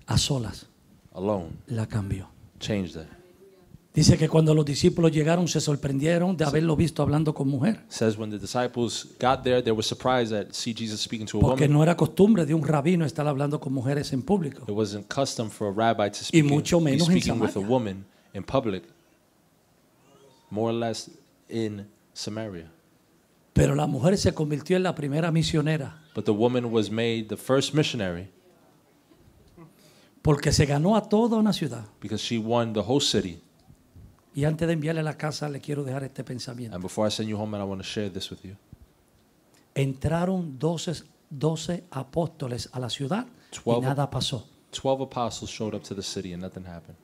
a solas alone la cambió. changed that. Dice que cuando los discípulos llegaron se sorprendieron de haberlo visto hablando con mujer, It says when the disciples got there, they were surprised to see Jesus speaking to a porque woman. no era costumbre de un rabino estar hablando con mujeres en público. It wasn't custom for a rabbi to Y be mucho menos en speaking with a Samaria. woman in public, more or less in Samaria. Pero la mujer se convirtió en la primera misionera But the woman was made the first missionary porque se ganó a toda una ciudad. because she won the whole city. Y antes de enviarle a la casa le quiero dejar este pensamiento. And before I send you home, and I want to share this with you. Entraron 12 apóstoles a la ciudad y 12 nada pasó. 12 apostles showed up to the city and nothing happened.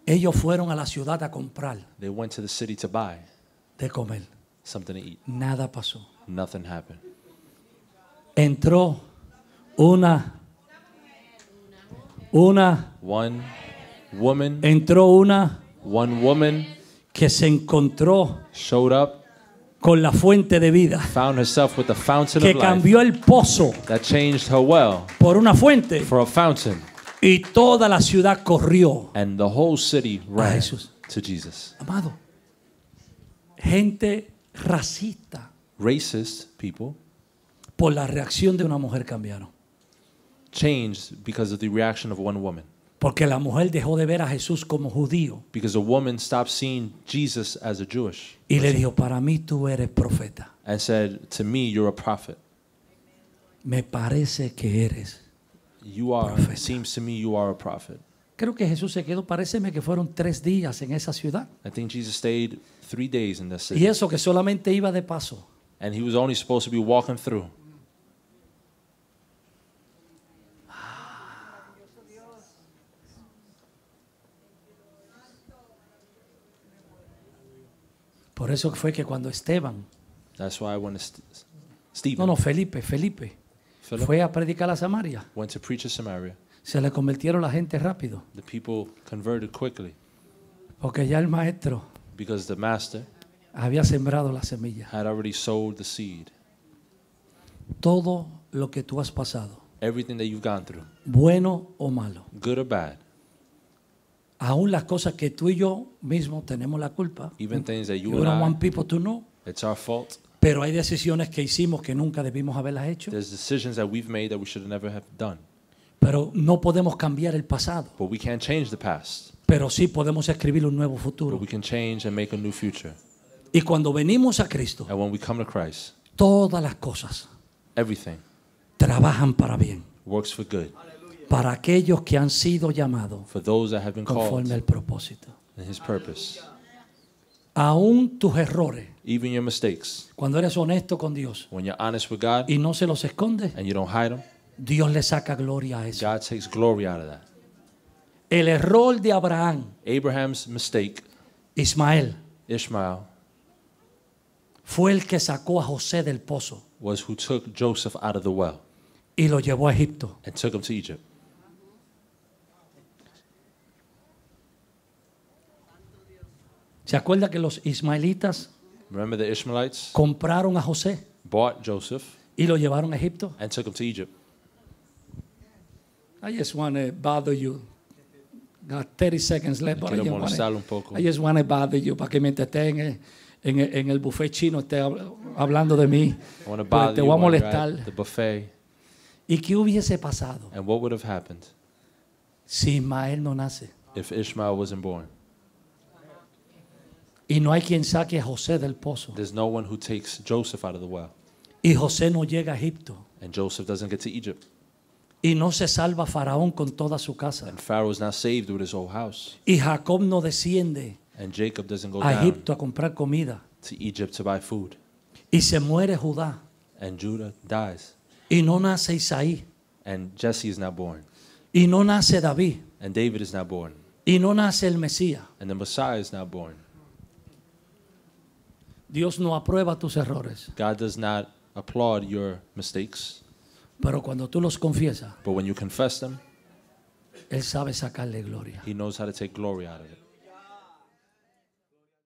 Ellos fueron a la ciudad a comprar, They went to the city to buy de comer. something to eat. Nada pasó. Nothing happened. Entró una One woman que se encontró showed up, con la fuente de vida, found herself with the fountain que of life cambió el pozo that changed her well por una fuente, for a fountain. y toda la ciudad corrió. And the whole city ran Jesús. to Jesus. Amado, gente racista Racist people por la reacción de una mujer cambiaron. changed because of the reaction of one woman. Porque la mujer dejó de ver a Jesús como judío Because a woman stopped seeing Jesus as a Jewish y le dijo: para mí tú eres profeta. and said, to me, you're a prophet. Me parece que eres. You are, Profeta. seems to me you are a prophet. Creo que Jesús se quedó, paréceme que fueron 3 días en esa ciudad. I think Jesus stayed 3 days in that Y city. eso que solamente iba de paso. And he was only supposed to be walking through. Por eso fue que cuando Esteban, That's why when Stephen Felipe Philip fue a predicar a Samaria, went to preach in Samaria, se le convirtieron la gente rápido. the people converted quickly Porque ya el maestro because the master había sembrado la semilla. had already sowed the seed. Todo lo que tú has pasado, Everything that you've gone through, bueno o malo, good or bad, aún las cosas que tú y yo mismos tenemos la culpa. even things that You you don't and want I, people to know. it's our fault. Pero hay decisiones que hicimos que nunca debimos haberlas hecho. There's decisions that we've made that we should never have done. Pero no podemos cambiar el pasado. But we can't change the past. Pero sí podemos escribir un nuevo But futuro. we can change and make a new future. Y cuando venimos a Cristo, And when we come to Christ, todas las cosas everything trabajan para bien. works for good. Para aquellos que han sido llamados For those that have been called conforme al propósito. in His purpose. Aún tus errores, Even your mistakes, cuando eres honesto con Dios when you're honest with God y no se los escondes, and you don't hide them, Dios le saca gloria a eso. God takes glory out of that. El error de Abraham, Abraham's mistake, Ismael, Ishmael, fue el que sacó a José del pozo was who took Joseph out of the well y lo llevó a Egipto. and took him to Egypt. ¿Se acuerda que los ismaelitas Remember the Ishmaelites compraron a José bought Joseph y lo llevaron a Egipto? and took him to Egypt. I just want to bother you. Got 30 seconds left. but Quiero molestarlo un poco. I just want to bother you para que mientras esté en el buffet chino esté hablando de mí. I want to Porque bother te you voy a while you're molestar. at the buffet. ¿Y qué hubiese pasado And what would have happened si Ismael no nace? if Ishmael wasn't born. Y no hay quien saque a José del pozo. There's no one who takes Joseph out of the well. Y José no llega a Egipto. And Joseph doesn't get to Egypt. Y no se salva Faraón con toda su casa. And Pharaoh's not saved with his whole house. Y Jacob no desciende And Jacob doesn't go a down Egipto a comprar comida. to Egypt to buy food. Y se muere Judá. And Judah dies. Y no nace Isaí. And Jesse is not born. Y no nace David. And David is not born. Y no nace el Mesías. And the Messiah is not born. Dios no aprueba tus errores. God does not applaud your mistakes. Pero cuando tú los confiesas, But when you confess them, Él sabe sacarle gloria. he knows how to take glory out of it.